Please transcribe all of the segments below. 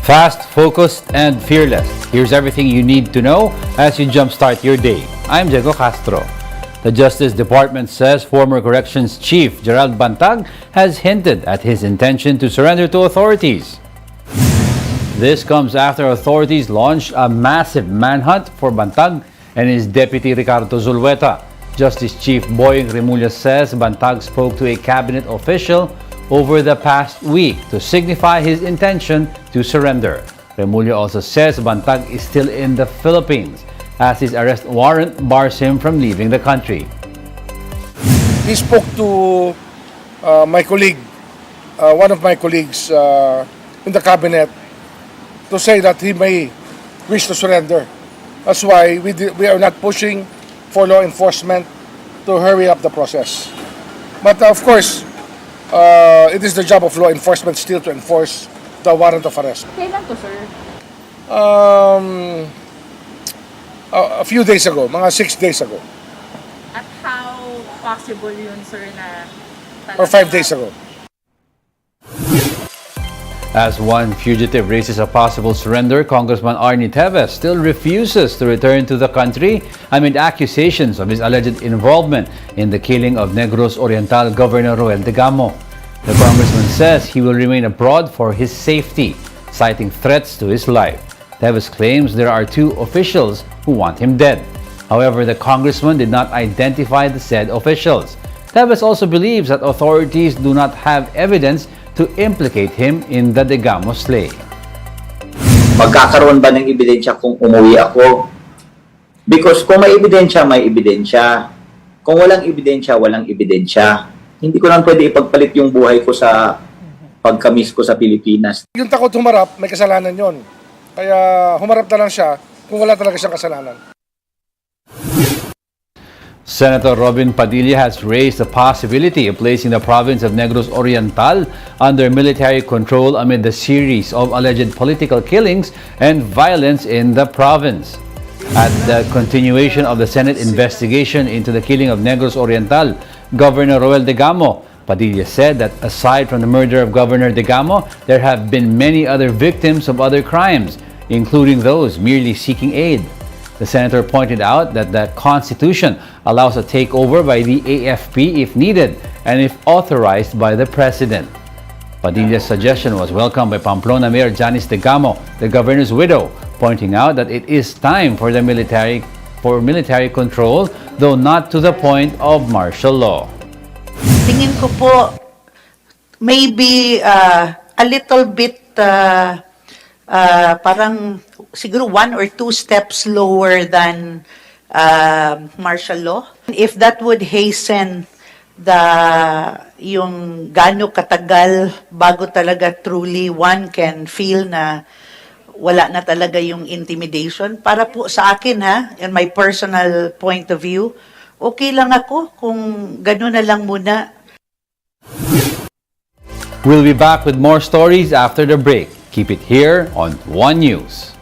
Fast, focused, and fearless. Here's everything you need to know as you jumpstart your day. I'm Diego Castro. The Justice Department says former Corrections Chief Gerald Bantag has hinted at his intention to surrender to authorities. This comes after authorities launched a massive manhunt for Bantag and his deputy Ricardo Zulueta. Justice Chief Boying Remulla says Bantag spoke to a cabinet official over the past week to signify his intention to surrender. Remulla also says Bantag is still in the Philippines as his arrest warrant bars him from leaving the country. He spoke to my colleague, one of my colleagues in the cabinet, to say that he may wish to surrender. That's why we are not pushing for law enforcement to hurry up the process. But of course, it is the job of law enforcement still to enforce the warrant of arrest. Kailan to, sir? A few days ago, mga 6 days ago, At how possible yun, sir, na or 5 days ago. As one fugitive raises a possible surrender, Congressman Arnie Teves still refuses to return to the country amid accusations of his alleged involvement in the killing of Negros Oriental Governor Roel Degamo. The congressman says he will remain abroad for his safety, citing threats to his life. Teves claims there are 2 officials who want him dead. However, the congressman did not identify the said officials. Teves also believes that authorities do not have evidence to implicate him in the Degamo slaying. Magkakaroon ba ng ebidensya kung umuwi ako? Because kung may ebidensya, may ebidensya. Kung walang ebidensya, walang ebidensya. Hindi ko lang pwede ipagpalit yung buhay ko sa pagkamis ko sa Pilipinas. Yung takot humarap, may kasalanan yon. Kaya humarap na lang siya kung wala talaga siyang kasalanan. Senator Robin Padilla has raised the possibility of placing the province of Negros Oriental under military control amid the series of alleged political killings and violence in the province. At the continuation of the Senate investigation into the killing of Negros Oriental, Governor Roel Degamo, Padilla said that aside from the murder of Governor Degamo, there have been many other victims of other crimes, including those merely seeking aid. The senator pointed out that the Constitution allows a takeover by the AFP if needed and if authorized by the President. Padilla's suggestion was welcomed by Pamplona Mayor Janice Degamo, the governor's widow, pointing out that it is time for the military control, though not to the point of martial law. Tingin ko po, maybe a little bit parang siguro 1 or 2 steps lower than martial law. If that would hasten yung gaano katagal bago talaga truly one can feel na wala na talaga yung intimidation. Para po sa akin in my personal point of view, okay lang ako kung gano'n na lang muna. We'll be back with more stories after the break. Keep it here on One News.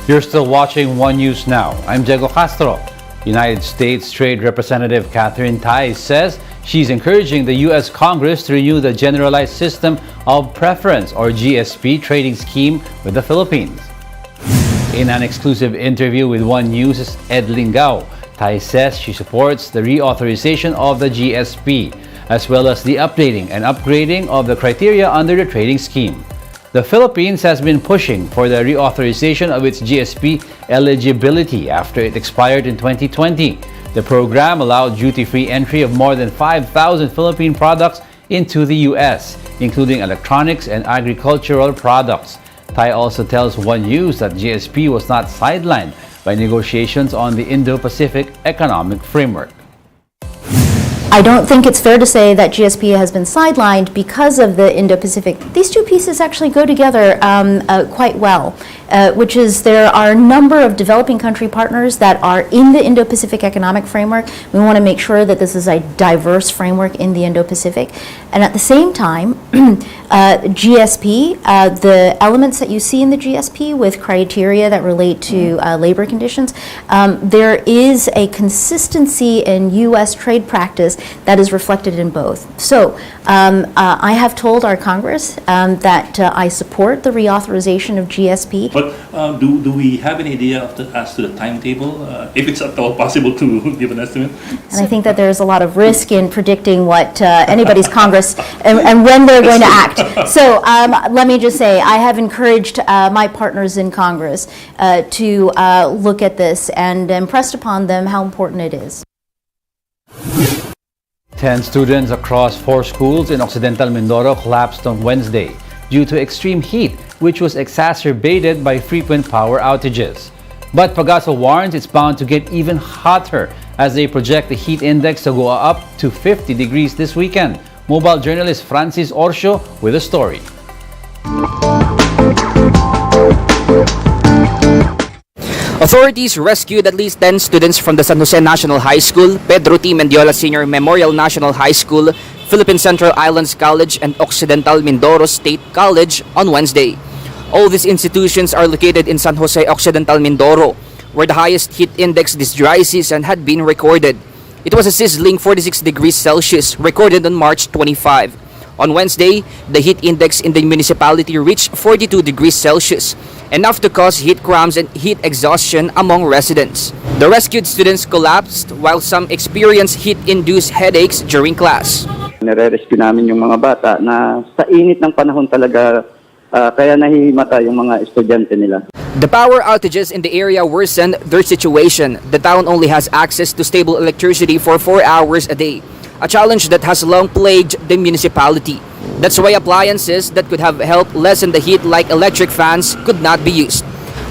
You're still watching One News Now. I'm Diego Castro. United States Trade Representative Catherine Tai says she's encouraging the U.S. Congress to renew the Generalized System of Preference or GSP trading scheme with the Philippines. In an exclusive interview with One News' Ed Lingao, Tai says she supports the reauthorization of the GSP, as well as the updating and upgrading of the criteria under the trading scheme. The Philippines has been pushing for the reauthorization of its GSP eligibility after it expired in 2020. The program allowed duty-free entry of more than 5,000 Philippine products into the U.S., including electronics and agricultural products. Tai also tells One News that GSP was not sidelined by negotiations on the Indo-Pacific Economic Framework. I don't think it's fair to say that GSP has been sidelined because of the Indo-Pacific. These two pieces actually go together quite well, which is there are a number of developing country partners that are in the Indo-Pacific Economic Framework. We want to make sure that this is a diverse framework in the Indo-Pacific. And at the same time, GSP, the elements that you see in the GSP with criteria that relate to labor conditions, there is a consistency in U.S. trade practice that is reflected in both. So I have told our Congress that I support the reauthorization of GSP. But do we have any idea as to the timetable, if it's at all possible to give an estimate? And I think that there's a lot of risk in predicting what anybody's Congress and when they're going to act. So let me just say, I have encouraged my partners in Congress to look at this and impressed upon them how important it is. 10 students across 4 schools in Occidental Mindoro collapsed on Wednesday due to extreme heat, which was exacerbated by frequent power outages. But Pagasa warns it's bound to get even hotter as they project the heat index to go up to 50 degrees this weekend. Mobile journalist Francis Orsio with a story. Authorities rescued at least 10 students from the San Jose National High School, Pedro T. Mendiola Sr. Memorial National High School, Philippine Central Islands College, and Occidental Mindoro State College on Wednesday. All these institutions are located in San Jose Occidental Mindoro, where the highest heat index this dry season had been recorded. It was a sizzling 46 degrees Celsius recorded on March 25. On Wednesday, the heat index in the municipality reached 42 degrees Celsius, enough to cause heat cramps and heat exhaustion among residents. The rescued students collapsed while some experienced heat-induced headaches during class. Nire-rescue namin yung mga bata na sa init ng panahon talaga kaya nahihimata yung mga estudyante nila. The power outages in the area worsened their situation. The town only has access to stable electricity for 4 hours a day, a challenge that has long plagued the municipality. That's why appliances that could have helped lessen the heat like electric fans could not be used.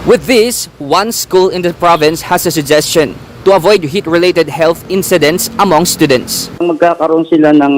With this, one school in the province has a suggestion to avoid heat-related health incidents among students. Magkakaroon sila ng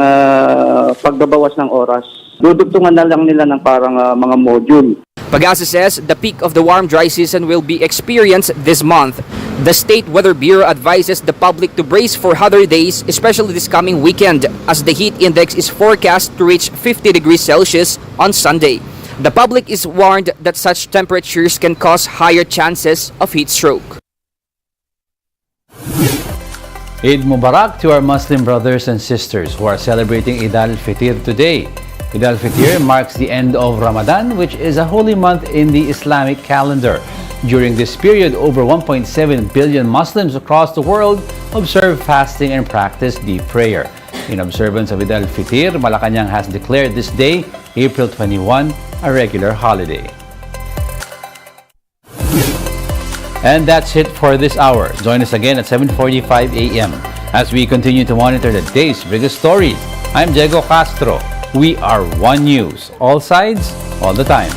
pagbabawas ng oras. Dudugtungan na lang nila ng parang mga module. Pagasa says the peak of the warm dry season will be experienced this month. The State Weather Bureau advises the public to brace for hotter days, especially this coming weekend, as the heat index is forecast to reach 50 degrees Celsius on Sunday. The public is warned that such temperatures can cause higher chances of heat stroke. Eid Mubarak to our Muslim brothers and sisters who are celebrating Eid al-Fitr today. Eid al-Fitr marks the end of Ramadan, which is a holy month in the Islamic calendar. During this period, over 1.7 billion Muslims across the world observe fasting and practice deep prayer. In observance of Eid al-Fitr, Malacanang has declared this day, April 21, a regular holiday. And that's it for this hour. Join us again at 7:45 a.m. as we continue to monitor the day's biggest stories. I'm Diego Castro. We are One News, all sides, all the time.